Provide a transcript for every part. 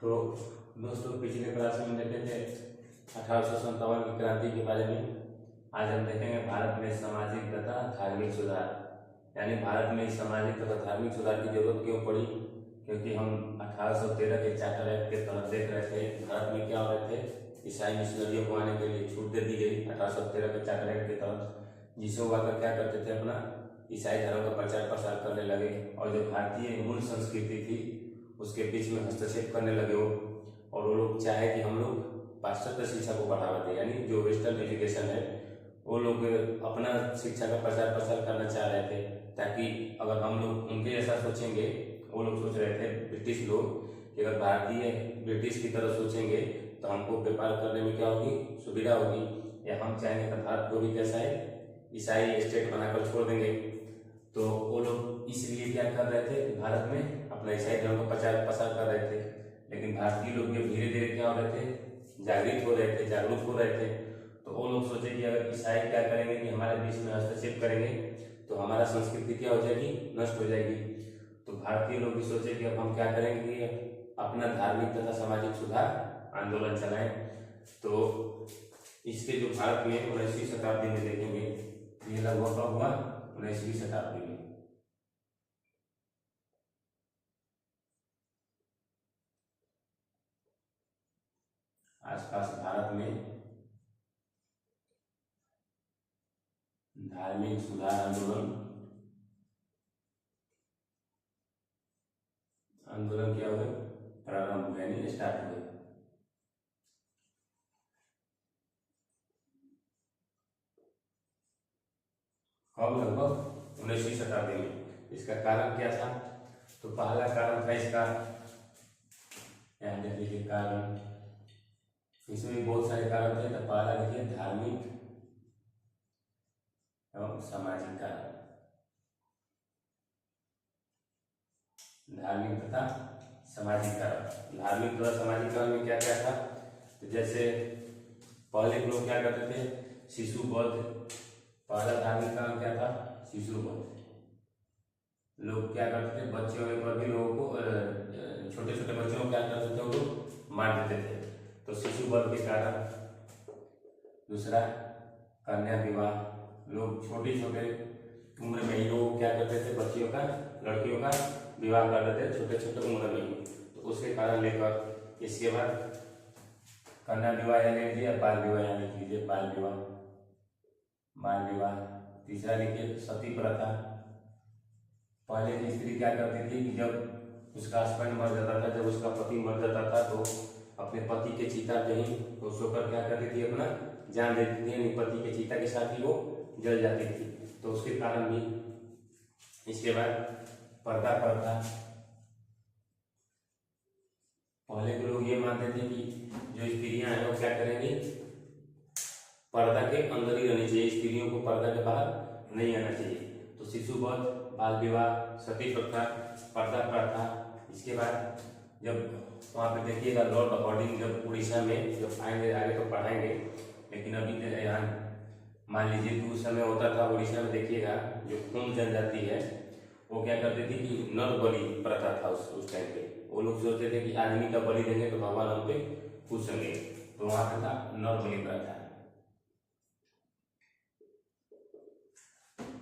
तो दोस्तों पिछले क्लास में देखे थे 1857 की क्रांति के बारे में। आज हम देखेंगे भारत में सामाजिक तथा धार्मिक सुधार, यानी भारत में सामाजिक तथा धार्मिक सुधार की जरूरत क्यों पड़ी। क्योंकि हम 1813 के चार्टर एक्ट के तहत देख रहे थे भारत में क्या हो रहे थे, ईसाई मिशनरियों को आने के लिए छूट दे दी गई 1813 के चार्टर एक्ट के तहत, जिसे वो आकर क्या करते थे, अपना ईसाई धर्म का प्रचार प्रसार करने लगे और जो भारतीय मूल संस्कृति थी उसके बीच में हस्तक्षेप करने लगे वो। और वो लोग चाहे कि हम लोग पाश्चात्य शिक्षा को बढ़ावा दें, यानी जो वेस्टर्न एजुकेशन है वो लोग अपना शिक्षा का प्रचार प्रसार करना चाह रहे थे, ताकि अगर हम लोग उनके जैसा सोचेंगे, वो लोग सोच रहे थे ब्रिटिश लोग कि अगर भारतीय ब्रिटिश की तरह सोचेंगे तो हमको व्यापार करने में क्या होगी, सुविधा होगी, या हम चाहेंगे तो भारत को भी कैसा है ईसाई स्टेट बनाकर छोड़ देंगे। तो वो लोग इसलिए क्या कर रहे थे, भारत में अपना ईसाई धर्म का प्रचार प्रसार कर रहे थे। लेकिन भारतीय लोग जब धीरे धीरे क्या हो रहे थे, जागृत हो रहे थे, जागरूक हो रहे थे, तो वो लोग सोचे कि अगर ईसाई क्या करेंगे कि हमारे बीच में हस्तक्षेप करेंगे तो हमारा संस्कृति क्या हो जाएगी, नष्ट हो जाएगी। तो भारतीय लोग भी सोचे कि अब हम क्या करेंगे, अपना धार्मिक तथा सामाजिक सुधार आंदोलन चलाएं। तो इसके जो भारत में 19वीं शताब्दी में देखेंगे, ये लगभग कब हुआ, 19वीं शताब्दी में। आसपास भारत में धार्मिक सुधार आंदोलन क्या हुए, प्रारंभ हुए, यानी स्टार्ट हुए। कब, लगभग 19वीं शताब्दी में। इसका कारण क्या था, तो पहला कारण था इसका, यहाँ देख लीजिए कारण, इसमें भी बहुत सारे कारण थे। तो पहला देखिए धार्मिक एवं सामाजिक कारण, धार्मिक तथा सामाजिक कारण। धार्मिक तथा सामाजिक कारण में क्या क्या था, तो जैसे पहले लोग क्या करते थे, शिशु वध। पहला धार्मिक कारण क्या था, शिशु वध। लोग क्या करते थे, बच्चे होने पर भी लोगों को, छोटे छोटे बच्चों को क्या करते थे, वो लोग मार देते थे, तो शिशु वध के कारण। दूसरा कन्या विवाह, लोग छोटे छोटे उम्र में ही लोग क्या करते थे, बच्चियों का, लड़कियों का विवाह कर देते थे छोटे छोटे उम्र में ही, तो उसके कारण लेकर। इसके बाद कन्या विवाह यानी लीजिए, बाल विवाह यानी लीजिए, बाल विवाह, बाल विवाह। तीसरा लिखिए सती प्रथा। पहले की स्त्री क्या करती थी कि जब उसका हस्बैंड मर जाता था, जब उसका पति मर जाता था, तो अपने पति के चिता पे ही तो सोकर क्या करती थी, अपना जान देती थी, यानी पति के चिता के साथ ही वो जल जाती थी, तो उसके कारण भी। इसके बाद पर्दा प्रथा। पहले के लोग ये मानते थे कि जो स्त्रियां हैं वो क्या करेंगी, पर्दा के अंदर ही रहनी चाहिए, स्त्रियों को पर्दा के बाहर नहीं आना चाहिए। तो शिशु वध, बाल विवाह, सती प्रथा, पर्दा प्रथा। इसके बाद जब वहाँ पे देखिएगा लॉर्ड हॉर्डिंग जब उड़ीसा में जब आएंगे, आगे तो पढ़ाएंगे, लेकिन अभी यहाँ मान लीजिए कि उस समय होता था उड़ीसा में, देखिएगा जो खून जनजाति है वो क्या करती थी कि नर बलि प्रथा था उस टाइम पे। वो लोग सोचते थे कि आदमी का बलि देंगे तो भगवान हम पे खुश होंगे, तो वहां पे था नर बलि प्रथा,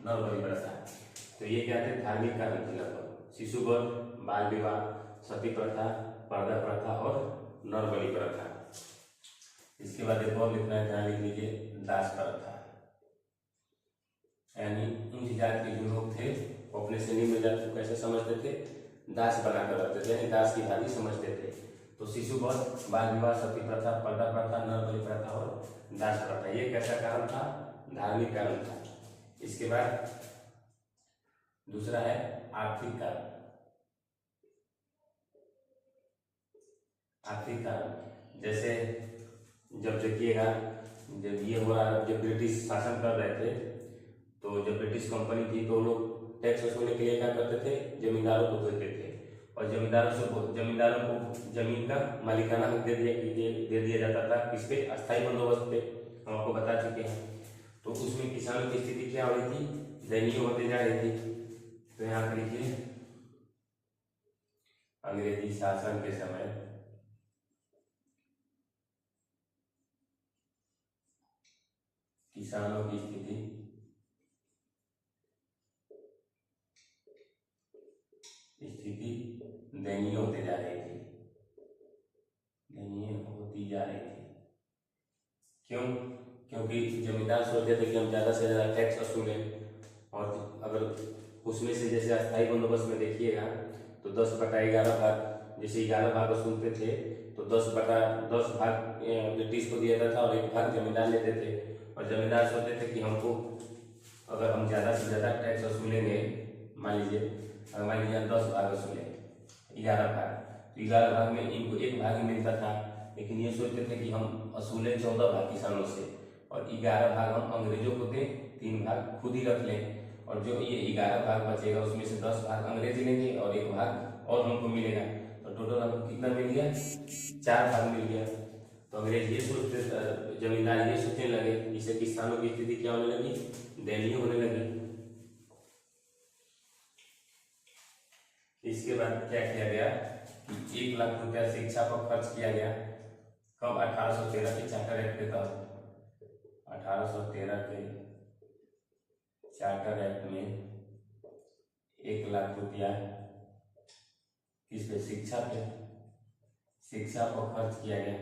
नर बलि प्रथा। तो ये क्या थे, धार्मिक कारण थे लगभग, शिशु वध, बाल विवाह, सती प्रथा, पर्दा प्रथा और नर बलि प्रथा। इसके बाद एक और लिखना है, ध्यान लिख लीजिए, दास प्रथा, यानी ऊंची जात के जो लोग थे वो अपने से निम्न जात को कैसे समझते थे, दास बनाकर रखते थे, यानी दास की भांति समझते थे। तो शिशु वध, बाल विवाह, सती प्रथा, पर्दा प्रथा, नर बलि प्रथा और दास प्रथा, ये कैसा कारण था, धार्मिक कारण था। इसके बाद दूसरा है आर्थिक कारण। आर्थिक कारण जैसे जब देखिएगा, जब ये हो रहा है, जब ब्रिटिश शासन कर रहे थे, तो जब ब्रिटिश कंपनी थी तो लोग टैक्स वसूलने के लिए क्या करते थे, जमींदारों को देते थे, और जमींदारों को जमीन का मालिकाना हक दे दिया जाता था, किस पे, अस्थायी बंदोबस्त पे, हम आपको बता चुके हैं। तो उसमें किसानों की स्थिति क्या हो रही थी, दयनीय होती जा रही थी। तो यहाँ पर लिखिए अंग्रेजी शासन के समय किसानों की स्थिति दयनीय होती जा रही थी, दयनीय होती जा रही थी। क्यों? क्योंकि जमींदार सोचते थे कि हम ज़्यादा से ज़्यादा टैक्स वसूलें, और अगर उसमें से जैसे अस्थायी बंदोबस्त में देखिएगा तो 10/11 भाग, जैसे 11 भाग वसूलते थे तो 10/10 भाग ब्रिटिश को दिया जाता था और 1 भाग जमींदार लेते थे। और जमींदार सोचते थे कि हमको अगर हम ज़्यादा से ज़्यादा टैक्स वसूलेंगे, मान लीजिए 10 भाग वसूले 11 भाग, तो 11 भाग में इनको 1 भाग ही मिलता था। लेकिन ये सोचते थे कि हम वसूलें 14 भाग किसानों से और 11 भाग हम अंग्रेजों को दें, 3 भाग खुद ही रख लें, और जो ये 11 भाग बचेगा उसमें से 10 भाग अंग्रेज लेंगे और 1 भाग और हमको मिलेगा, तो टोटल हमको कितना मिल गया? 4 भाग मिल गया। तो अंग्रेज ये सोचते, जमींदार ये सोचने लगे, इससे किसानों की स्थिति क्या होने लगी? दयनीय होने लगी। इसके बाद क्या किया गया कि 1 लाख रुपया शिक्षा पर खर्च किया गया। कब? 1813 के चार्टर एक्ट के तहत। 1813 के चार्टर एक्ट में 1 लाख रुपया किस पे? शिक्षा पे, शिक्षा पर खर्च किया गया,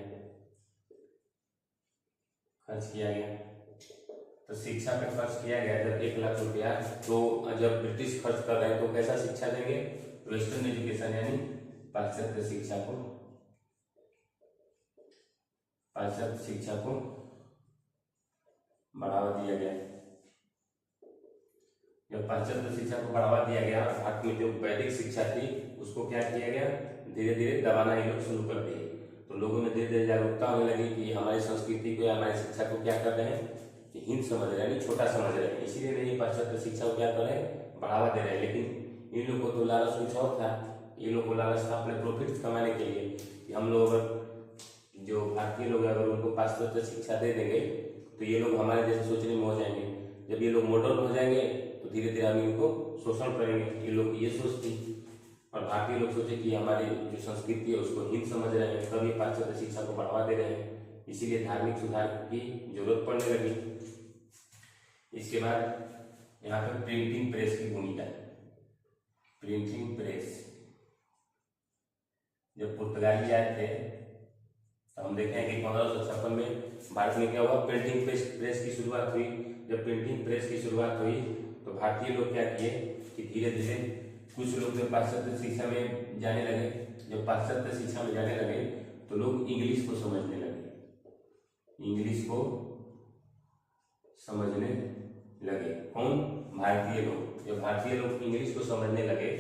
तो शिक्षा पे खर्च किया गया जब 1 लाख रुपया, तो जब ब्रिटिश खर्च कर रहे हैं तो कैसा शिक्षा देंगे? वेस्टर्न एजुकेशन, यानी पाश्चात्य शिक्षा को बढ़ावा दिया गया। जब पाश्चात्य शिक्षा को बढ़ावा दिया गया, भारत में जो वैदिक शिक्षा थी उसको क्या किया गया? धीरे धीरे दबाना ये लोग शुरू कर दिए। तो लोगों में धीरे धीरे जागरूकता होने लगी कि हमारी संस्कृति को या हमारी शिक्षा को क्या कर रहे हैं? हीन समझ रहे हैं, यानी छोटा समझ रहे हैं। इसीलिए ये पाश्चात्य शिक्षा को क्या कर रहे हैं? बढ़ावा दे रहे हैं। लेकिन इन लोगों को तो लालच कुछ और था, ये लोग को लालच था अपने प्रॉफिट कमाने के लिए कि हम लोग अगर जो भारतीय लोग अगर उनको पाश्चात्य शिक्षा दे देंगे तो ये लोग हमारे जैसे सोचने में हो जाएंगे। जब ये लोग मॉडर्न हो जाएंगे तो धीरे धीरे हम इनको शोषण करेंगे। ये लोग ये सोचती, और भारतीय लोग सोचे कि हमारी जो संस्कृति है उसको हीन समझ रहे हैं, तब ये पाश्चात्य शिक्षा को बढ़ावा दे रहे हैं। इसीलिए धार्मिक सुधार की जरूरत पड़ने लगी। इसके बाद यहाँ पे प्रिंटिंग प्रेस की भूमिका। प्रिंटिंग प्रेस, जब पुर्तगाली आए थे तो हम देखें कि 1556 में भारत में क्या हुआ? प्रिंटिंग प्रेस की शुरुआत हुई। जब प्रिंटिंग प्रेस की शुरुआत हुई तो भारतीय लोग क्या किए कि धीरे धीरे कुछ लोग जब पाश्चात्य शिक्षा में जाने लगे, जब पाश्चात्य शिक्षा में जाने लगे तो लोग इंग्लिश को समझने लगे, कौन? भारतीय लोग। जब भारतीय लोग इंग्लिश को समझने लगे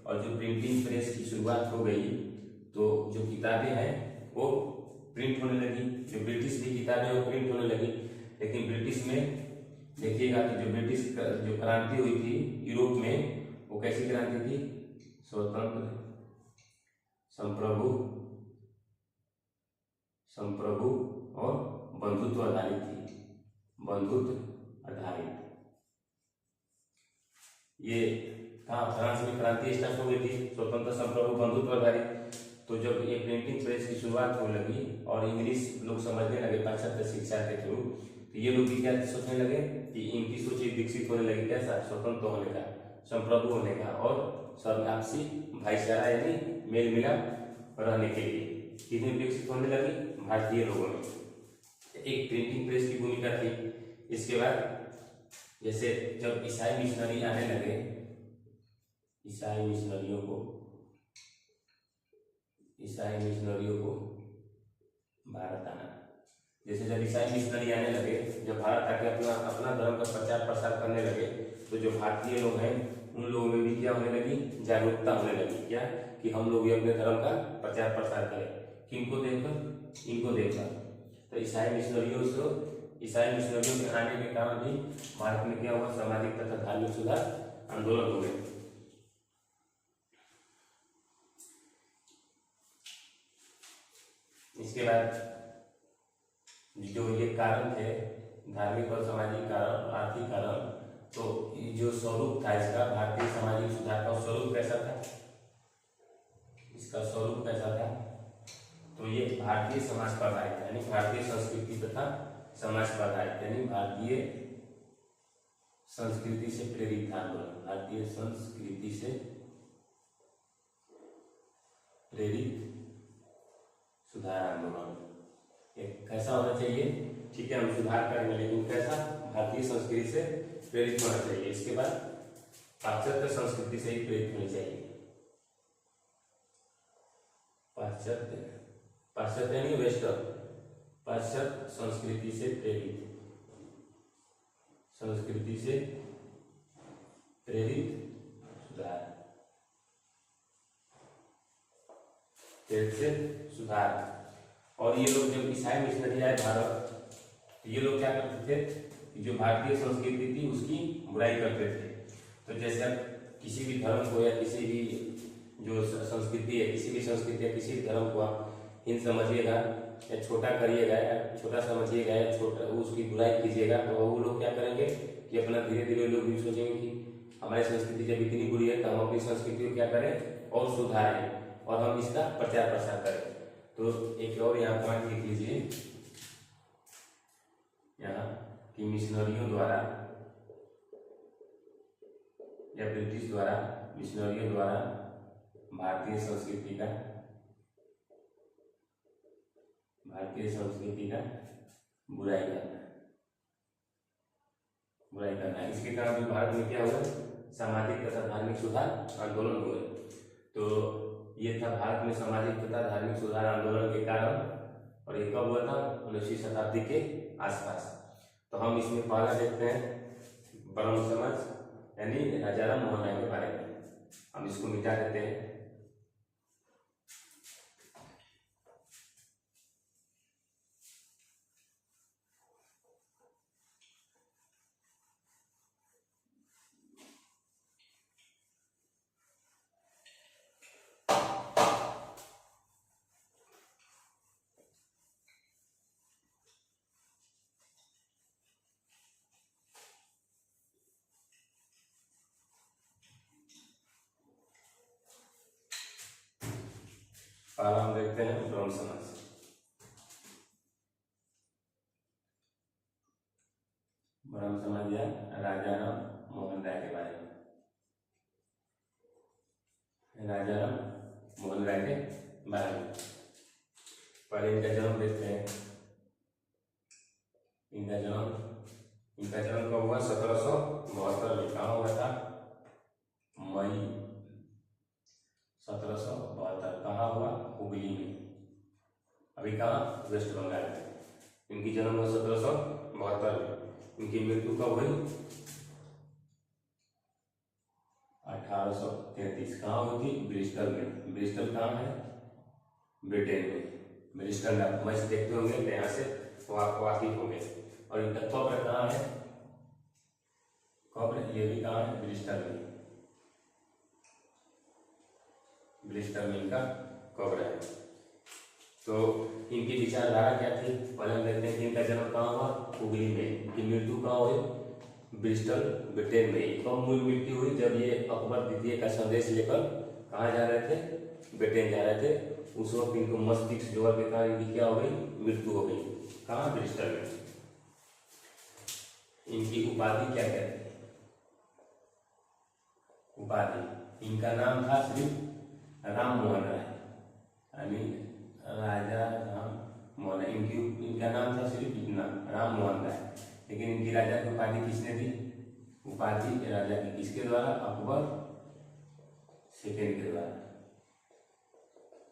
और जो प्रिंटिंग प्रेस की शुरुआत हो गई तो जो किताबें हैं वो प्रिंट होने लगी। जो ब्रिटिश की किताबें वो प्रिंट होने लगी। लेकिन ब्रिटिश में देखिएगा कि जो ब्रिटिश जो क्रांति हुई थी यूरोप में, वो कैसी क्रांति थी? स्वतंत्र, संप्रभु और बंधुत्व आधारित थी। ये कहाँ? फ्रांस में क्रांति स्टार्ट हो गई थी, स्वतंत्र, संप्रभु, बंधुत्व आधारित। तो जब ये प्रिंटिंग प्रेस की शुरुआत होने लगी और इंग्लिश लोग समझने लगे पाश्चात्य शिक्षा के थ्रू, तो ये लोग भी क्या सोचने लगे कि इनकी सोच विकसित होने लगी। कैसा? स्वतंत्र होने का, संप्रभु होने का और सब आपसी भाईचारा यानी मेल मिलाप रहने के लिए कितनी विकसित होने लगी? भारतीय लोगों में एक प्रिंटिंग प्रेस की भूमिका थी। इसके बाद जैसे जब ईसाई मिशनरी आने लगे, ईसाई मिशनरियों को भारत आना, जैसे जब ईसाई मिशनरी आने लगे, जब भारत आके अपना धर्म का प्रचार प्रसार करने लगे, तो जो भारतीय लोग हैं उन लोगों में भी क्या होने लगी? जागरूकता होने लगी। क्या? कि हम लोग भी अपने धर्म का प्रचार प्रसार करें। किनको देखकर? इनको देखकर। तो ईसाई मिशनरियों के आने के कारण भी भारत में क्या हुआ? सामाजिक तथा धार्मिक सुधार आंदोलन हो गए। इसके बाद जो ये कारण थे, धार्मिक और सामाजिक कारण, आर्थिक कारण, तो जो स्वरूप था इसका, भारतीय सामाजिक सुधार का स्वरूप कैसा था? तो ये भारतीय समाज पर आधारित, यानी भारतीय संस्कृति तथा समाज पर आधारित, यानी भारतीय संस्कृति से प्रेरित था आंदोलन, भारतीय संस्कृति से प्रेरित सुधार आंदोलन। एक कैसा होना चाहिए, ठीक है हम सुधार करेंगे लेकिन कैसा, भारतीय संस्कृति से प्रेरित होना चाहिए। इसके बाद पाश्चात्य संस्कृति से ही प्रेरित होनी चाहिए। पाश्चात्य नहीं वेस्टर्न, पाश्चात्य संस्कृति से प्रेरित, संस्कृति से प्रेरित सुधार, प्रेरित से सुधार। और ये लोग जब ईसाई मिशनरी आए भारत, तो ये लोग क्या करते थे कि जो भारतीय संस्कृति थी उसकी बुराई करते थे। तो जैसे आप किसी भी धर्म को या किसी भी जो संस्कृति है, किसी भी संस्कृति या किसी भी धर्म को आप हीन समझिएगा या छोटा करिएगा या छोटा समझिएगा या छोटा उसकी बुराई कीजिएगा, तो वो लोग क्या करेंगे कि अपना धीरे धीरे लोग भी सोचेंगे कि हमारी संस्कृति जब इतनी बुरी है तो हम अपनी संस्कृति को क्या करें और सुधारें और हम इसका प्रचार प्रसार करें। तो एक और यहाँ पॉइंट लिख लीजिए यहाँ कि मिशनरियों द्वारा या ब्रिटिश द्वारा, मिशनरियों द्वारा भारतीय संस्कृति का बुराई करना है। इसके कारण भी भारत में क्या हुआ, सामाजिक तथा धार्मिक सुधार आंदोलन हुए। तो ये था भारत में सामाजिक तथा धार्मिक सुधार आंदोलन के कारण, और ये कब हुआ था, 19वीं शताब्दी के आसपास। तो हम इसमें पहला देखते हैं ब्रह्म समाज यानी राजाराम मोहन राय के बारे में। हम इसको मिटा देते हैं। पहला हम देखते हैं ब्रह्म समाज। ब्रह्म समाज या राजाराम मोहन राय के बारे में। राजाराम मोहन राय के बारे में पहले इनका जन्म देखते हैं। इनका जन्म कब हुआ, 1772 में। कहाँ हुआ था, मई 1772। कहाँ हुआ, हुगली में। अभी कहाँ, वेस्ट बंगाल में। इनकी जन्म हुआ 1772 में। इनकी मृत्यु कब हुई, 1833। कहाँ हुई थी, ब्रिस्टल में। ब्रिस्टल कहाँ है, ब्रिटेन में। ब्रिस्टल आप मैच देखते होंगे तो यहाँ से वाकिफ होंगे। और इनका कब्र कहाँ है, कब्र ये भी कहाँ है, ब्रिस्टल में। ब्रिस्टल में इनका कब्र है। तो इनकी विचारधारा क्या थी, पहले हम देखते हैं कि इनका जन्म कहाँ हुआ, हुगली में। इनकी मृत्यु कहाँ हुई, ब्रिस्टल ब्रिटेन में। कब मृत्यु हुई, जब ये अकबर द्वितीय का संदेश लेकर कहाँ जा रहे थे, ब्रिटेन जा रहे थे। उस वक्त इनको मस्तिष्क ज्वर के कारण इनकी क्या हो गई, मृत्यु हो गई। कहाँ, ब्रिस्टल में। इनकी उपाधि क्या कहते हैं, उपाधि इनका नाम था श्री राम मोहन राय, यानी राजा राम मोहन। इनका नाम था सिर्फ इतना, राम मोहन राय। लेकिन इनकी राजा की उपाधि किसने दी, उपाधि राजा की किसके द्वारा, अकबर सेकेंड के द्वारा।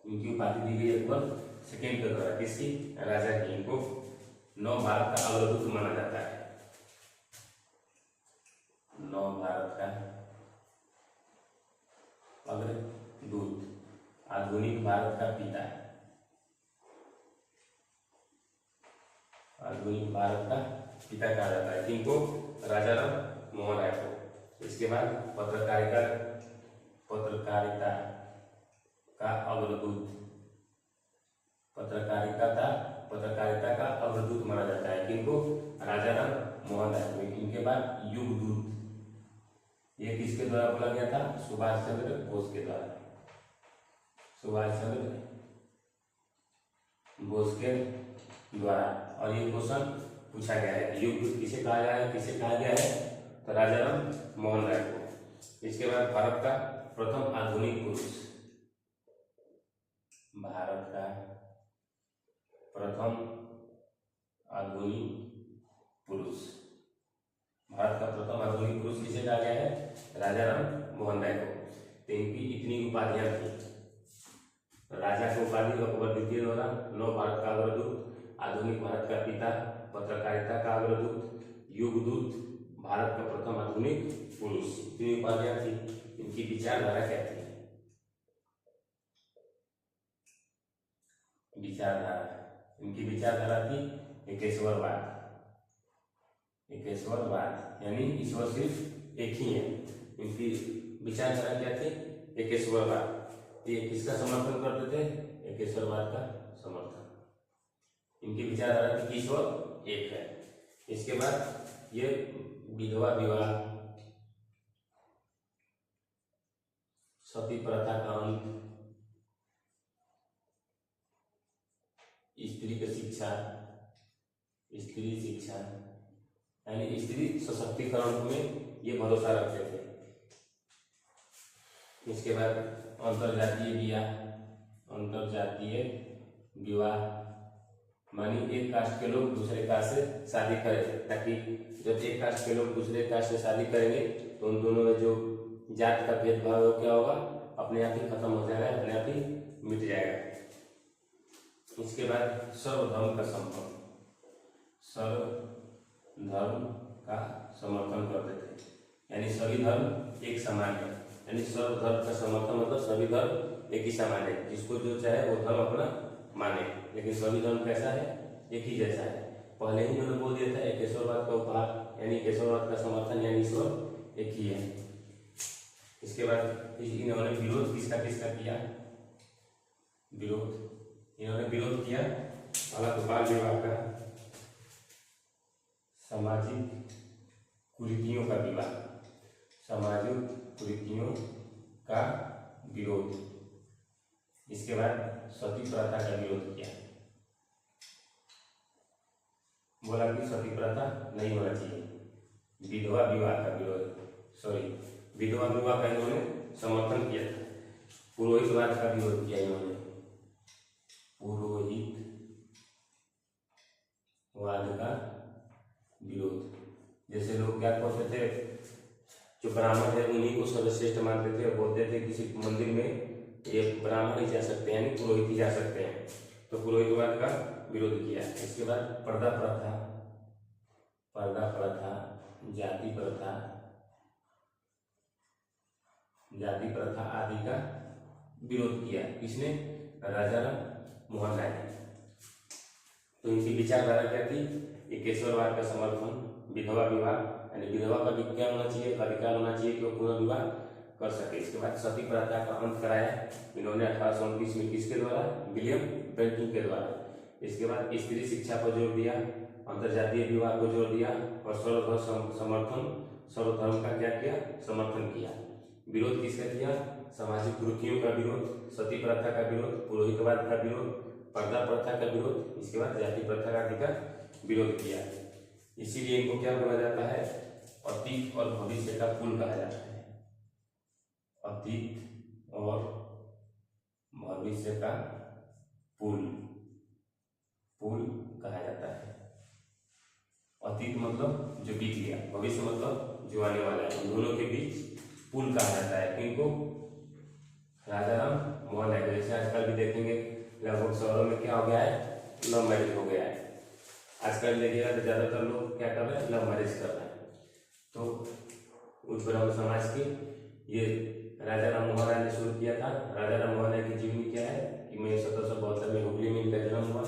इनकी उपाधि दी गई अकबर सेकेंड के द्वारा, किसकी, राजा की। इनको नव भारत का अग्रदूत माना जाता है। नव भारत का अग्रदूत, आधुनिक भारत का पिता, आधुनिक भारत का पिता कहा जाता है। किनको, राजाराम मोहन राय को। इसके बाद पत्रकारिता का अग्रदूत, पत्रकारिता का अग्रदूत माना जाता है। किनको, राजाराम मोहन राय को। इनके बाद युगदूत, ये किसके द्वारा बोला गया था, सुभाष चंद्र बोस के द्वारा। सुभाष चंद्र बोस के द्वारा। और ये क्वेश्चन पूछा गया है, युगदूत किसे कहा गया है, तो राजा राम मोहन राय को। इसके बाद भारत का प्रथम आधुनिक पुरुष, भारत का प्रथम आधुनिक पुरुष, भारत का प्रथम आधुनिक पुरुष किसे कहा गया है? राजा राम मोहन राय को। तो इनकी इतनी उपाधियां थी। राजा की उपाधि अकबर द्वितीय द्वारा, नव भारत का अग्रदूत, आधुनिक भारत का पिता, पत्रकारिता का अग्रदूत, युगदूत, भारत का प्रथम आधुनिक पुरुष, इतनी उपाधियां थी। इनकी विचारधारा क्या थी? विचारधारा, इनकी विचारधारा थी एकेश्वरवाद। एकेश्वरवाद यानी ईश्वर सिर्फ एक ही है। इनकी विचारधारा क्या थी? एकेश्वरवाद। ये किसका समर्थन करते थे? एकेश्वरवाद का समर्थन। इनकी विचारधारा थी कि ईश्वर एक है। इसके बाद ये विधवा विवाह, सती प्रथा का अंत, स्त्री की शिक्षा, स्त्री शिक्षा यानी स्त्री सशक्तिकरण में ये भरोसा रखते थे। इसके बाद अंतरजातीय विवाह, अंतरजातीय विवाह मानी एक कास्ट के लोग दूसरे कास्ट से शादी करें, ताकि जब एक कास्ट के लोग दूसरे कास्ट से शादी करेंगे तो उन दोनों में जो जात का भेदभाव है क्या होगा? अपने आप ही खत्म हो जाएगा, अपने आप ही मिट जाएगा। इसके बाद सर्वधर्म का समर्थन, सर्वधर्म का समर्थन करते थे, यानी सभी धर्म एक समान है। यानी सर्वधर्म का समर्थन मतलब सभी धर्म एक ही समान है, जिसको जो चाहे वो धर्म अपना माने, लेकिन सभी धर्म कैसा है? एक ही जैसा है। पहले ही उन्होंने बोल दिया था एकेश्वरवाद का उपहार, यानी एकेश्वरवाद का समर्थन, यानी ईश्वर एक ही है। इसके बाद इन्होंने विरोध किसका किसका किया? विरोध, इन्होंने विरोध किया पहला तो बाल विवाह का, सामाजिक कुरीतियों का विवाह, सामाजिक कुरीतियों का विरोध। इसके बाद सती प्रथा का विरोध किया, बोला कि सती प्रथा नहीं होना चाहिए। विधवा विवाह का विरोध, विधवा विवाह का इन्होंने समर्थन किया था। पुरोहितवाद का विरोध किया इन्होंने, पुरोहितवाद का विरोध। जैसे लोग क्या कहते थे, जो ब्राह्मण है उन्हीं को सर्वश्रेष्ठ मानते थे और बोलते थे किसी मंदिर में ये ब्राह्मण ही जा सकते हैं, यानी पुरोहित ही जा सकते हैं। तो पुरोहितवाद का विरोध किया। इसके बाद पर्दा प्रथा, पर्दा प्रथा, जाति प्रथा, जाति प्रथा आदि का विरोध किया। किसने? राजा राम मोहन राय ने। तो इनकी विचारधारा क्या थी? एकेश्वरवाद का समर्थन, विधवा विवाह यानी विधवा का भी क्या होना चाहिए? अधिकार होना चाहिए कि वो पूरा विवाह कर सके। इसके बाद सती प्रथा का अंत कराया इन्होंने 1829 में, किसके द्वारा? विलियम बेंटिंक के द्वारा। इसके बाद स्त्री शिक्षा पर जोर दिया, अंतरजातीय विवाह को जोर दिया और सर्वधर्म समर्थन, सर्वधर्म का क्या किया? समर्थन किया। विरोध किसका किया? सामाजिक कुरीतियों का विरोध, सती प्रथा का विरोध, पुरोहितवाद का विरोध, पर्दा प्रथा का विरोध, इसके बाद जाति प्रथा आदि का विरोध किया। इसीलिए इनको क्या बोला जाता है? अतीत और भविष्य का पुल कहा जाता है। अतीत और भविष्य का पुल, पुल कहा जाता है। अतीत मतलब जो बीत गया, भविष्य मतलब जो आने वाला है, उन दोनों के बीच पुल कहा जाता है। किनको? राजा राम मोहन राय। जैसे आजकल भी देखेंगे लगभग शहरों में क्या हो गया है? लव मैरिज हो गया है। आजकल देखिएगा तो ज्यादातर लोग क्या कर रहे हैं? लव मैरिज कर रहे हैं। तो उच्च ब्राह्मण समाज की ये राजा राम मोहन राय ने शुरू किया था। राजा राम मोहन राय की जीवनी क्या है कि मैं 1772 में हुगली में इनका जन्म हुआ,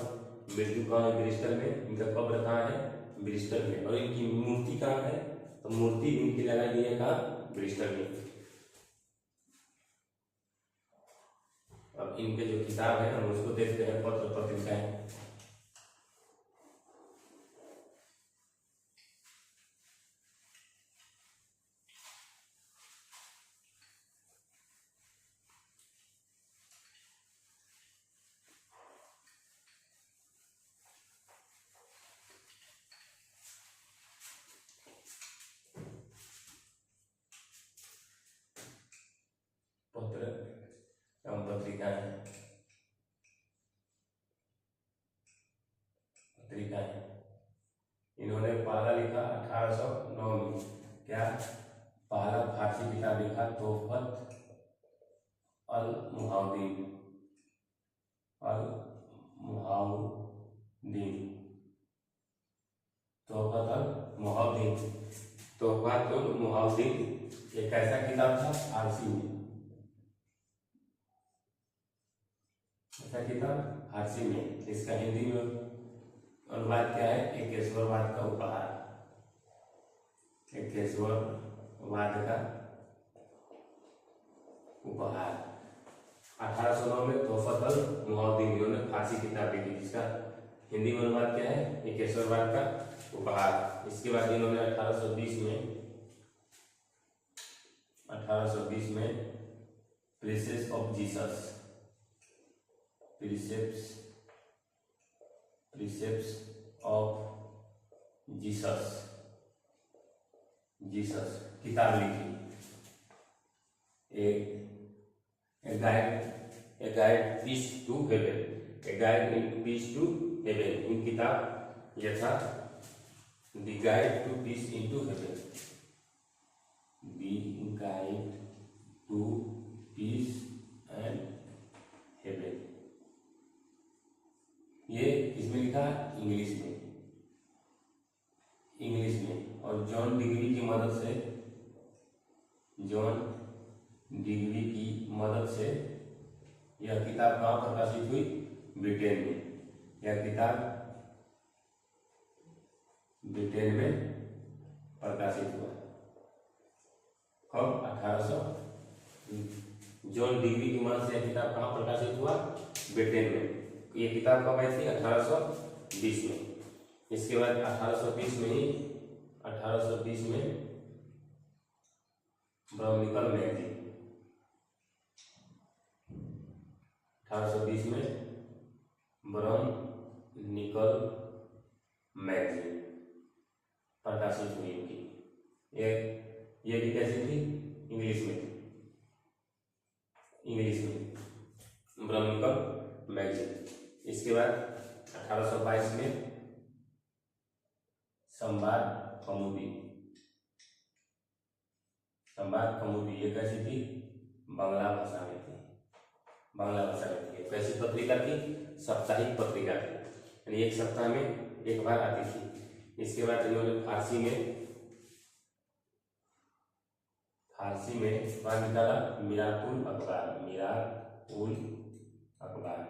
मृत्यु कहाँ है? ब्रिस्टल में। इनका कब्र कहाँ है? ब्रिस्टल में। और इनकी मूर्ति कहाँ है? तो मूर्ति इनकी लगाई गई है कहाँ? ब्रिस्टल में। अब इनके जो किताब है हम उसको देखते हैं, पत्र पत्रिकाएं। तरीका है। इन्होंने पहला लिखा 1809 में, क्या पहला फारसी किताब लिखा तोहफत अल मुहाउद्दीन, तोहफत अल मुहाउद्दीन एक ऐसा किताब था फारसी में, ऐसा किताब फारसी में। इसका हिंदी में अनुवाद क्या है? एकेश्वरवाद का उपहार, एकेश्वरवाद का उपहार। 1809 में तोहफत अल मुहाउद्दीन इन्होंने फारसी किताब लिखी, जिसका हिंदी में अनुवाद क्या है? एकेश्वरवाद का उपहार। इसके बाद इन्होंने 1820 में प्रीसेप्ट्स ऑफ जीसस किताब लिखी। A guide peace to heaven, a guide in peace to heaven। इन किताब यह था The Guide to Peace into Heaven, The Guide to Peace and Heaven। ये इसमें लिखा इंग्लिश में, और जॉन डिग्री की मदद से यह किताब कहाँ प्रकाशित हुई? ब्रिटेन में। यह किताब ब्रिटेन में प्रकाशित हुआ। कब? 1800। जॉन डिग्री की मदद से यह किताब कहाँ प्रकाशित हुआ? ब्रिटेन में। ये किताब कब आई थी? 1820 में। इसके बाद 1820 में ब्राउनिकल मैगजीन, 1820 में ब्राउनिकल मैगजीन प्रकाशित हुई इनकी। ये भी कैसी थी? इंग्लिश में ब्राउनिकल मैगजीन। इसके बाद 1822 में संवाद कौमुदी, ये कैसी थी? बांग्ला भाषा में थी। कैसी पत्रिका थी? साप्ताहिक पत्रिका थी, यानी एक सप्ताह में एक बार आती थी। इसके बाद इन्होंने फारसी में बात निकाला मिरातुल अखबार।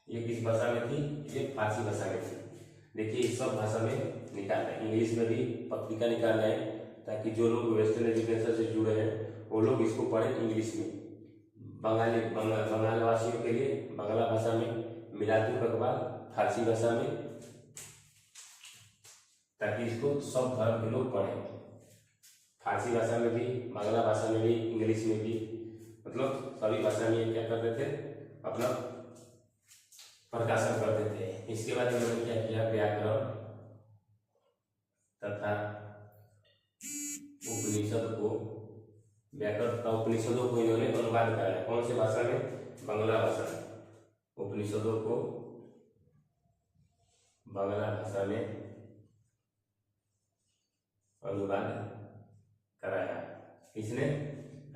ये किस भाषा में थी? ये फारसी भाषा में थी। देखिए इस सब भाषा में निकाल रहे हैं, इंग्लिश में भी पत्रिका निकाल रहे हैं, ताकि जो लोग वेस्टर्न एजुकेशन से जुड़े हैं वो लोग इसको पढ़ें इंग्लिश में। बंगाल वासियों के लिए बांग्ला भाषा में मिरातुल अखबार, फारसी भाषा में, ताकि इसको सब धर्म के लोग पढ़ें। फारसी भाषा में भी, बांग्ला भाषा में भी, इंग्लिश में भी, मतलब सभी भाषा में क्या करते थे? अपना प्रकाशन करते थे। इसके बाद इन्होंने क्या किया? व्याकरण तथा उपनिषदों को इन्होंने अनुवाद कराया। कौन सी भाषा में? बांग्ला भाषा में। उपनिषदों को बांग्ला भाषा में अनुवाद कराया। किसने?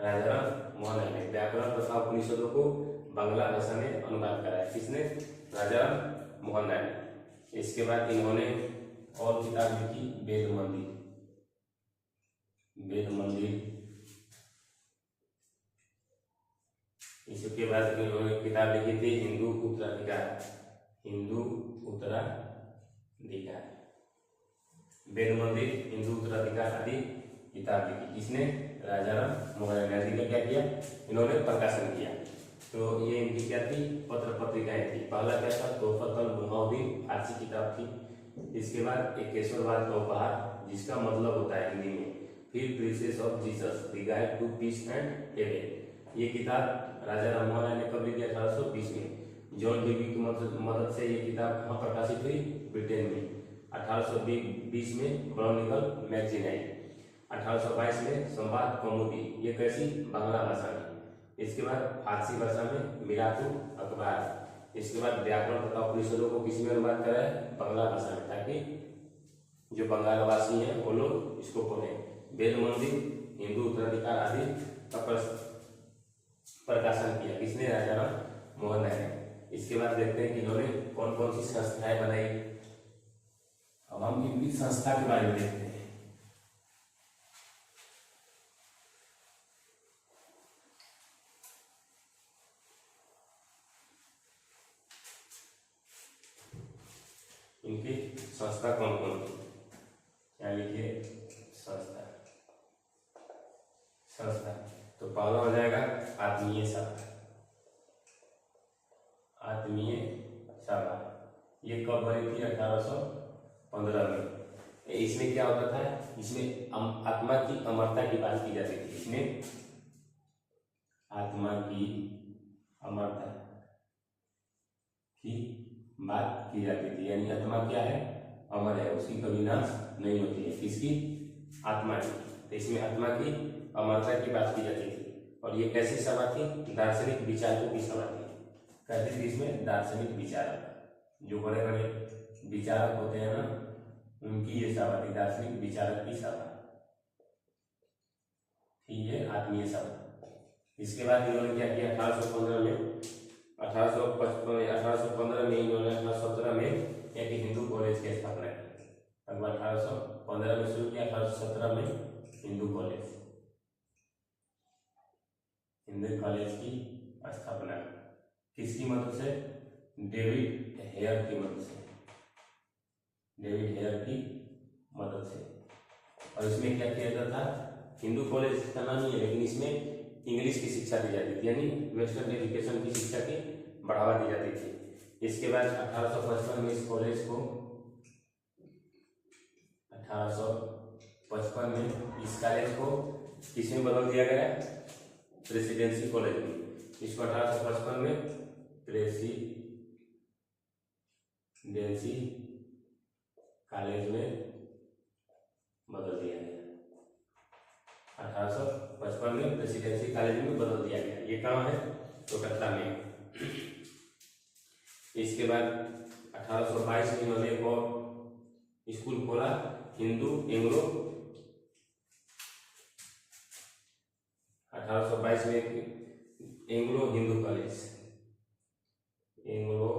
राजाराम मोहन राय ने व्याकरण तथा उपनिषदों को बांग्ला भाषा में अनुवाद कराया। किसने? राजाराम मोहन राय ने। इसके बाद इन्होंने और किताब लिखी वेद मंदिर। इसके बाद इन्होंने किताब लिखी थी हिंदू उत्तराधिकार। वेद मंदिर, हिंदू उत्तराधिकार आदि किताब लिखी। किसने? राजाराम मोहन राय ने क्या किया? इन्होंने प्रकाशन किया। तो ये इनकी क्या थी? पत्र पत्रिकाएं थी। पहला क्या था? तोहफत अल मुहाउद्दीन फारसी किताब थी। इसके बाद एकेश्वरवाद का उपहार, जिसका मतलब होता है हिंदी में। फिर princess of Jesus, the guide to peace and heaven. ये किताब राजाराम मोहन राय ने कब लिखी? 1820 में। जॉन डिग्री की मदद से ये किताब कहाँ प्रकाशित हुई? ब्रिटेन में। 1820 में ब्राउनिकल मैगजीन आई। 1822 में संवाद कौमुदी, ये कैसी? बांग्ला भाषा में। इसके बाद फारसी भाषा में मिरातुल अखबार। इसके बाद व्याकरण तथा उपनिषदों को किसी में अनुवाद करा है, बांग्ला भाषा में, ताकि जो बंगालवासी हैं वो लोग इसको पढ़ें। वेद मंदिर, हिंदू उत्तराधिकार आदि का प्रकाशन किया किसने? राजा राम मोहन राय ने। इसके बाद देखते हैं कि इन्होंने कौन कौन सी संस्थाएं बनाई। अब हम इनकी संस्था के बारे में देखते हैं। इनकी संस्था कौन कौन थी, क्या लिखिए? संस्था। तो पहला हो जाएगा आत्मीय सभा। आत्मीय सभा ये कब बनी थी? 1815 में। इसमें क्या होता था? इसमें आत्मा की अमरता की बात की जाती थी। इसमें आत्मा की अमरता की बात की जाती थी, यानी आत्मा क्या है? अमर है, उसकी कभी नाश नहीं होती है। किसकी? आत्मा की। तो इसमें आत्मा की अमरता की बात की जाती थी। और ये कैसी सभा थी? दार्शनिक विचारकों की सभा थी। कहते थे इसमें दार्शनिक विचारक, जो बड़े बड़े विचारक होते हैं ना, उनकी ये सभा थी, दार्शनिक विचारक की सभा। ठीक है, आत्मीय सभा। इसके बाद इन्होंने क्या किया? 1815 में 1815 में इन्होंने 1817 में एक हिंदू कॉलेज की स्थापना की। लगभग 1815 में शुरू किया, 1817 में हिंदू कॉलेज की स्थापना किसकी मदद से? डेविड हेयर की मदद से। डेविड हेयर की मदद से। और इसमें क्या किया जाता था? हिंदू कॉलेज का नाम ही है, लेकिन इसमें इंग्लिश की शिक्षा दी जाती थी, यानी वेस्टर्न एजुकेशन की शिक्षा की बढ़ावा दी जाती थी। इसके बाद 1855 में इस कॉलेज को 1855 में इस कॉलेज को किसमें बदल दिया गया? प्रेसिडेंसी कॉलेज में। इसको 1855 में प्रेसिडेंसी कॉलेज में बदल दिया गया। 1855 में प्रेसिडेंसी कॉलेज में बदल दिया गया। ये कहाँ है? कोलकाता में। इसके बाद 1822 में इन्होंने एक और स्कूल खोला, हिंदू एंग्लो। 1822 में Anglo Hindu college, Anglo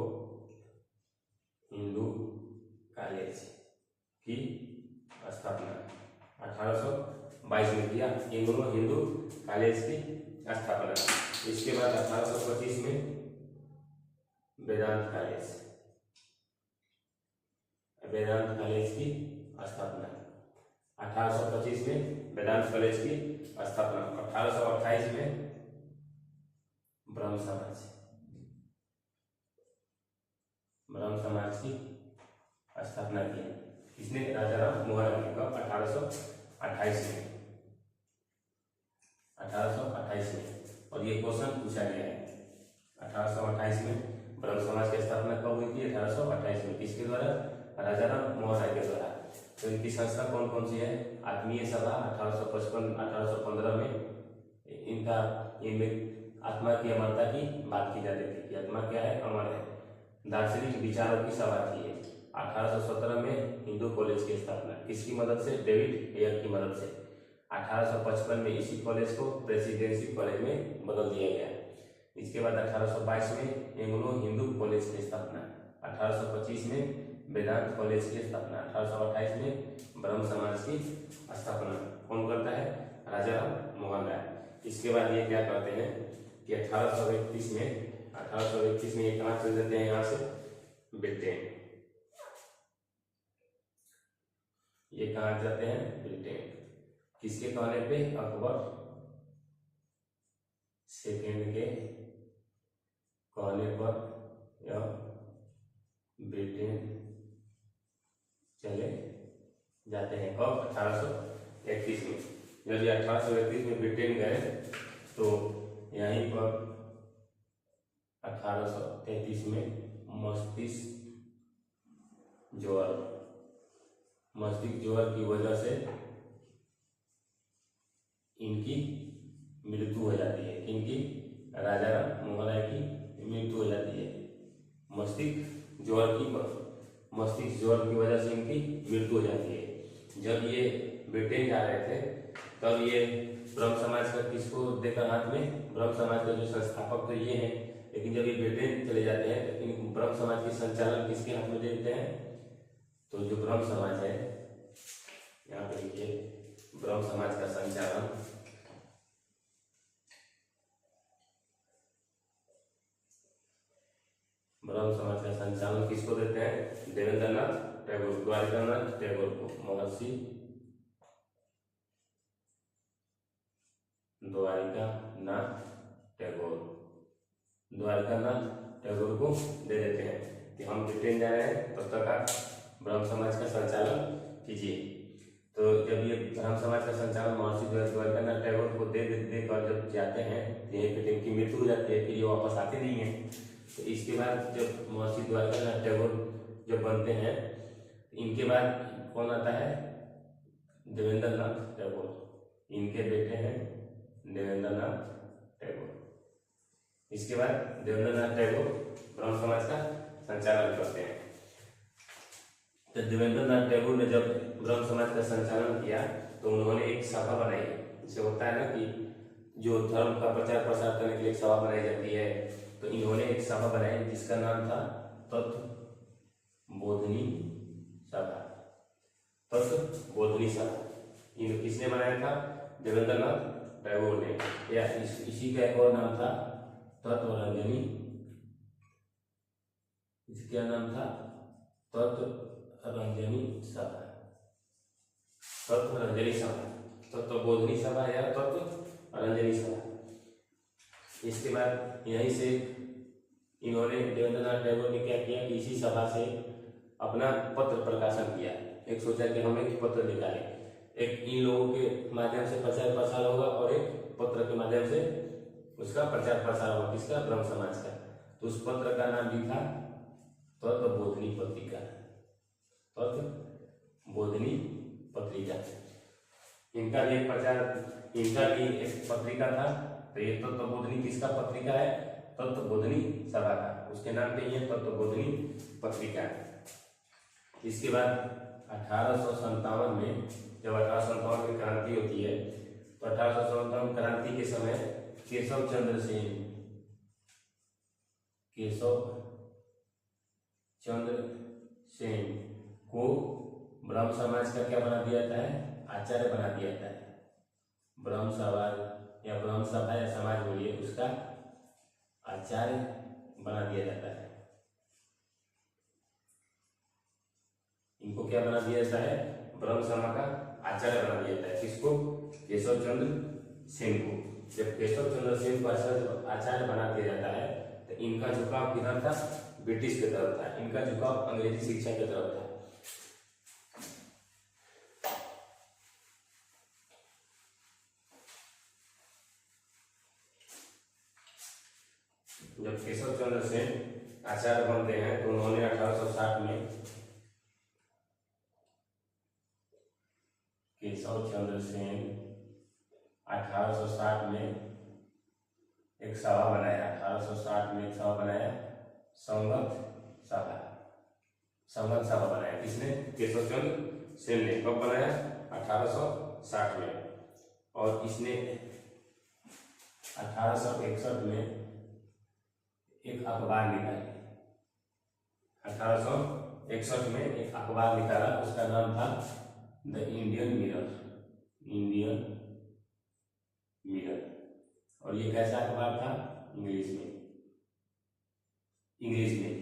Hindu college की स्थापना 1822 में किया, एंग्लो हिंदू कॉलेज की स्थापना। इसके बाद 1825 में वेदांत कॉलेज की स्थापना। 1825 में वेदांत कॉलेज की स्थापना। 1828 में ब्रह्म समाज की स्थापना की। किसने? राजा राम मोहन राय। कब? 1828 में। 1828 में। और ये क्वेश्चन पूछा गया है। 1828 में ब्रह्म समाज की स्थापना कब हुई थी? 1828 में। किसके द्वारा? राजा राम मोहन राय के द्वारा। तो इनकी संस्था कौन कौन सी है? आत्मीय सभा 1815 में इनका इनमें आत्मा की अमरता की बात की जाती थी कि आत्मा क्या है? अमर है। दार्शनिक विचारों की सभा की है। 1817 में हिंदू कॉलेज की स्थापना किसकी मदद से? डेविड हेयर की मदद से। 1855 में इसी कॉलेज को प्रेसिडेंसी कॉलेज में बदल दिया गया। इसके बाद 1822 में एंग्लो हिंदू कॉलेज की स्थापना। 1825 में वेदांत कॉलेज की स्थापना। 1828 में ब्रह्म समाज की स्थापना कौन करता है? राजा राम मोहन राय। इसके बाद ये क्या करते हैं कि 1831 में ये कहाँ चल जाते हैं? यहाँ से ब्रिटेन। ये कहाँ जाते हैं? ब्रिटेन। किसके कहने पे? अकबर सेकेंड के कहने पर यह ब्रिटेन चले जाते हैं। कब? 1831 में। जब ये 1831 में ब्रिटेन गए तो यहीं पर 1833 में मस्तिष्क ज्वर की वजह से इनकी मृत्यु हो जाती है। इनकी? राजा राम मोहन राय की मृत्यु हो जाती है। मस्तिष्क ज्वर की वजह से इनकी मृत्यु हो जाती है। जब ये ब्रिटेन जा रहे थे तब ये ब्रह्म समाज का किसको देकर हाथ में, ब्रह्म समाज का जो संस्थापक तो ये है, लेकिन जब ये ब्रिटेन चले जाते हैं तो इन ब्रह्म समाज के संचालन किसके हाथ में दे देते हैं, तो जो ब्रह्म समाज है, यहाँ पे लिखिए, ब्रह्म समाज का संचालन किसको देते हैं, देवेंद्रनाथ टैगोर, द्वारकानाथ टैगोर को, महर्षि द्वारकानाथ टैगोर को दे देते हैं कि हम ब्रिटेन जा रहे हैं, तब तक आप ब्रह्म समाज का संचालन कीजिए। तो जब ये ब्रह्म समाज का संचालन महर्षि द्वारकानाथ टैगोर को देकर जब जाते हैं, यहीं पे इनकी मृत्यु हो जाती है, फिर ये वापस आते नहीं है। तो इसके बाद जब महर्षि द्वारकानाथ टैगोर जब बनते हैं, इनके बाद कौन आता है, देवेंद्रनाथ टैगोर, इनके बेटे हैं देवेंद्रनाथ टैगोर। इसके बाद देवेंद्रनाथ टैगोर ब्रह्म समाज का संचालन करते हैं। तो देवेंद्रनाथ टैगोर ने जब ब्रह्म समाज का संचालन किया तो उन्होंने एक सभा बनाई, जिसे होता है ना कि जो धर्म का प्रचार प्रसार करने के लिए एक सभा बनाई जाती है, तो इन्होंने एक सभा बनाई जिसका नाम था तत्वबोधिनी सभा। तत्वबोधिनी सभा इन किसने बनाया था, देवेंद्रनाथ टैगोर ने, या इसी का एक और नाम था तत्वरंजनी, इसका नाम था तत्वरंजनी सभा, तत्वरंजनी सभा, तत्वबोधिनी सभा या तत्वरंजनी सभा। इसके बाद यहीं से इन्होंने, देवेंद्रनाथ टैगोर ने क्या किया कि इसी सभा से अपना पत्र प्रकाशन किया। एक सोचा कि हम एक पत्र निकालें, एक इन लोगों के माध्यम से प्रचार प्रसार होगा और एक पत्र के माध्यम से उसका प्रचार प्रसार होगा, किसका, ब्रह्म समाज का। तो उस पत्र का नाम लिखा तत्वबोधिनी पत्रिका, तत्वबोधिनी पत्रिका। इनका भी एक पत्रिका था। तो ये तत्वबोधिनी किसका पत्रिका है, तत्वबोधिनी सभा का, उसके नाम पे ये तत्वबोधिनी पत्रिका। इसके बाद 1857 में जब 1857 में क्रांति होती है, तो 1857 क्रांति के समय केशव चंद्र सेन को ब्रह्म समाज का क्या बना दिया जाता है, आचार्य बना दिया जाता है। ब्रह्म समाज या ब्रह्म सभा या समाज बोलिए, उसका आचार्य बना दिया जाता है। इनको क्या बना दिया जाता है, ब्रह्म सभा का आचार्य बना दिया जाता है। किसको, केशव चंद्र सेन को। जब केशव चंद्र सेन को आचार्य बना दिया जाता है, तो इनका झुकाव किधर था, ब्रिटिश की तरफ था, इनका झुकाव अंग्रेजी शिक्षा की तरफ था। जब केशव चंद्र सेन आचार्य बनते हैं तो उन्होंने 1860 में केशव चंद्र सेन 1860 में एक सभा बनाया। 1860 में एक सभा बनाया, संगत सभा बनाया। किसने, केशव चंद्र सेन ने। कब बनाया, 1860 में। और इसने 1861 में एक अखबार निकाली। 1861 में एक अखबार निकाला, उसका नाम था द इंडियन मिरर। और ये कैसा अखबार था, इंग्लिश में।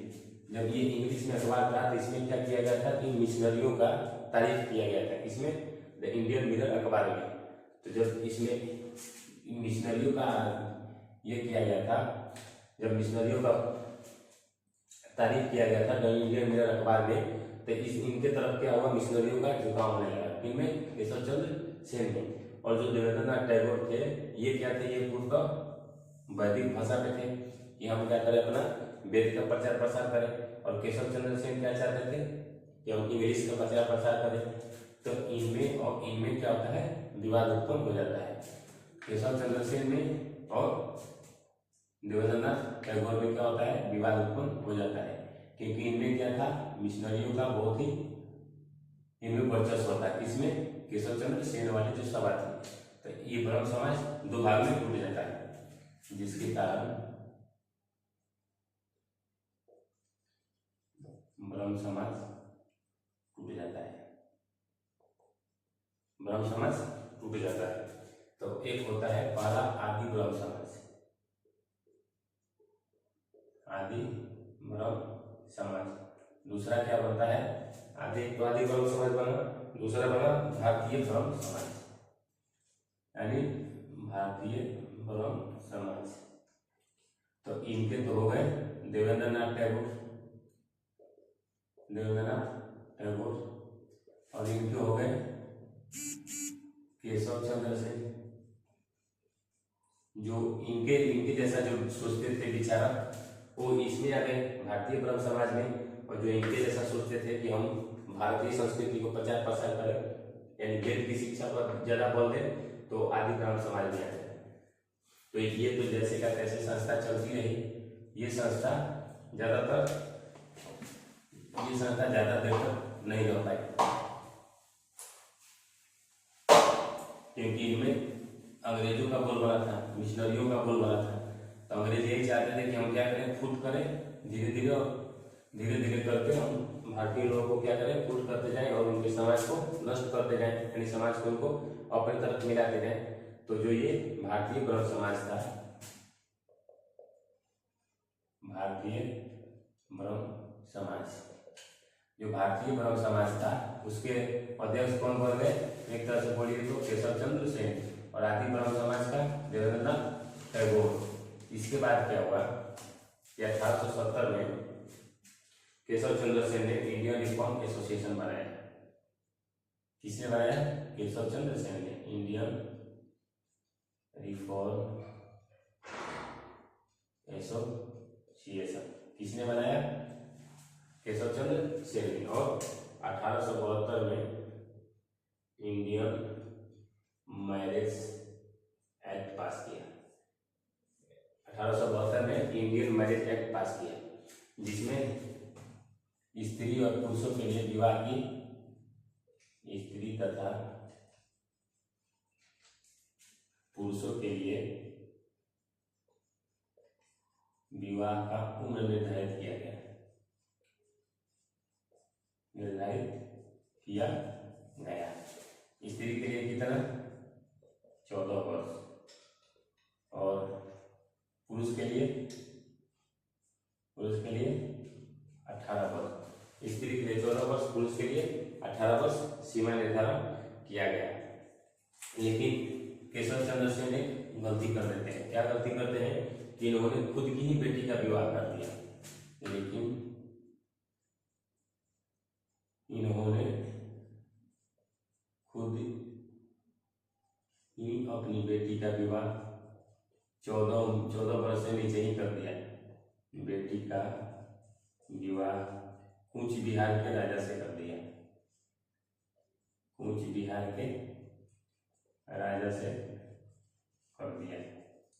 जब ये इंग्लिश में अखबार था तो इसमें क्या किया गया था कि मिशनरियों का तारीफ किया गया था। इसमें द इंडियन मिरर अखबार में। तो जब इसमें मिशनरियों का ये किया गया था, जब मिशनरियों का तारीफ किया गया था द इंडियन मिरर अखबार में, तो इनके तरफ क्या हुआ, मिशनरियों का झुकाव होने लगा। इनमें केशव चंद्र सेन में। और जो देवेंद्रनाथ टैगोर थे, ये क्या थे, ये पूर्व वैदिक भाषा पे थे कि हम क्या करें, अपना वेद का प्रचार प्रसार करें। और केशव चंद्र सेन क्या चाहते थे कि हम इंग्लिश का प्रचार प्रसार करें। तो इनमें और इनमें क्या होता है, विवाद उत्पन्न हो जाता है। केशव चंद्र सेन में और देवेंद्रनाथ टैगोर में क्या होता है, विवाद उत्पन्न हो जाता है। क्योंकि इनमें क्या था, मिशनरियों का बहुत ही इनमें वर्चस्व था। किसमें? केशव चंद्र सेन वाली जो सभा थी। तो ये ब्रह्म समाज दो भाग में टूट जाता है, जिसके कारण ब्रह्म समाज टूट जाता है। ब्रह्म समाज टूट जाता है। तो एक होता है पहला आदि ब्रह्म समाज, आदि ब्रह्म समाज। दूसरा क्या बनता है? आदि ब्रह्म समाज बना, दूसरा बना भारतीय ब्रह्म समाज, यानी भारतीय ब्रह्म समाज। तो इनके तो हो गए देवेंद्रनाथ टैगोर, और इनके हो गए केशव चंद्र सेन, जो इनके इनके जैसा जो सोचते थे विचारक वो इसमें आ गए भारतीय ब्रह्म समाज में। और जो इनके जैसा सोचते थे कि हम भारतीय संस्कृति को प्रचार प्रसार करें, यानी वेद की शिक्षा पर ज्यादा बल दें, तो आदि ब्रह्म समाज में आ गए। तो ये तो जैसे का तैसे संस्था चलती रही। ये संस्था ज्यादा देर तक नहीं रह पाई, क्योंकि इनमें अंग्रेजों का बोलबाला था, मिशनरियों का बोलबाला था। तो अंग्रेज यही चाहते थे कि हम क्या करें, फूट करें, धीरे धीरे करके हम भारतीय लोगों को क्या करें, फूट करते जाएं और उनके समाज को नष्ट करते जाएं, यानी समाज को उनको अपनी तरफ मिलाते जाएं। तो जो ये भारतीय ब्रह्म समाज था, भारतीय ब्रह्म समाज, जो भारतीय ब्रह्म समाज था उसके अध्यक्ष कौन बन गए? एक तरह से बोलिए तो केशव चंद्र सेन, और आदि ब्रह्म समाज का देवेंद्रनाथ टैगोर। इसके बाद क्या हुआ कि 1870 में केशव चंद्र सेन ने इंडियन रिफॉर्म एसोसिएशन बनाया। किसने बनाया? केशव चंद्र सेन ने इंडियन रिफॉर्म एसोसिएशन। किसने बनाया? केशव चंद्र सेन ने। और 1872 में इंडियन मैरिज एक्ट पास किया। 1872 में इंडियन मैरिज एक्ट पास किया, जिसमें स्त्री और पुरुषों के लिए विवाह की, स्त्री तथा पुरुषों के लिए विवाह का उम्र निर्धारित किया गया, स्त्री के लिए कितना? 14 वर्ष, और पुरुष के लिए 18 वर्ष। स्त्री के लिए 14 वर्ष, पुरुष के लिए 18 वर्ष सीमा निर्धारण किया गया। लेकिन केशव चंद्र सेन एक गलती कर देते हैं। क्या गलती करते हैं? कि इन्होंने खुद की ही बेटी का विवाह कर दिया। लेकिन इन्होंने खुद ही अपनी बेटी का विवाह 14 वर्ष से नीचे ही कर दिया। बेटी का विवाह कूच बिहार के राजा से कर दिया, कूच बिहार के राजा से कर दिया।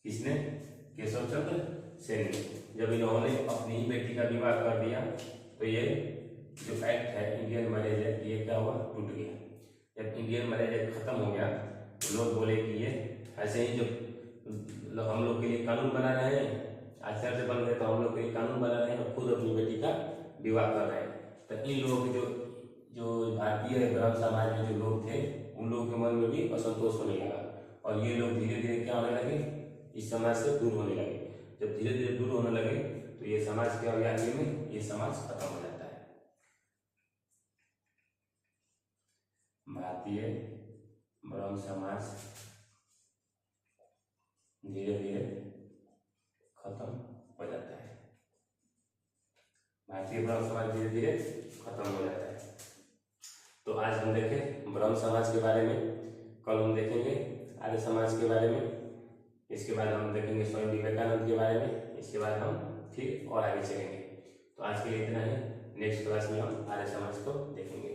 किसने? केशव चंद्र सेन ने। जब इन्होंने अपनी ही बेटी का विवाह कर दिया तो ये जो एक्ट है इंडियन मैरिज एक्ट, ये क्या हुआ? टूट गया। जब इंडियन मैरिज एक्ट खत्म हो गया तो लोग बोले कि ये ऐसे ही जो हम लोग के लिए कानून बना रहे हैं, आचार्य से बन गए तो हम लोग के लिए कानून बना रहे हैं और खुद अपनी बेटी का विवाह कर रहे हैं। तो इन लोगों के जो भारतीय ब्रह्म समाज में जो लोग थे, उन लोगों के मन में भी असंतोष होने लगा, और ये लोग धीरे धीरे क्या होने लगे? इस समाज से दूर होने लगे। जब धीरे धीरे दूर होने लगे तो ये समाज के अवयानी में ये समाज खत्म हो जाता है। भारतीय ब्रह्म समाज धीरे धीरे खत्म हो जाता है। भारतीय ब्रह्म समाज धीरे धीरे खत्म हो जाता है। तो आज हम देखें ब्रह्म समाज के बारे में, कल हम देखेंगे आर्य समाज के बारे में, इसके बाद हम देखेंगे स्वामी विवेकानंद के बारे में, इसके बाद हम फिर और आगे चलेंगे। तो आज के लिए इतना ही। नेक्स्ट क्लास में हम आर्य समाज को देखेंगे।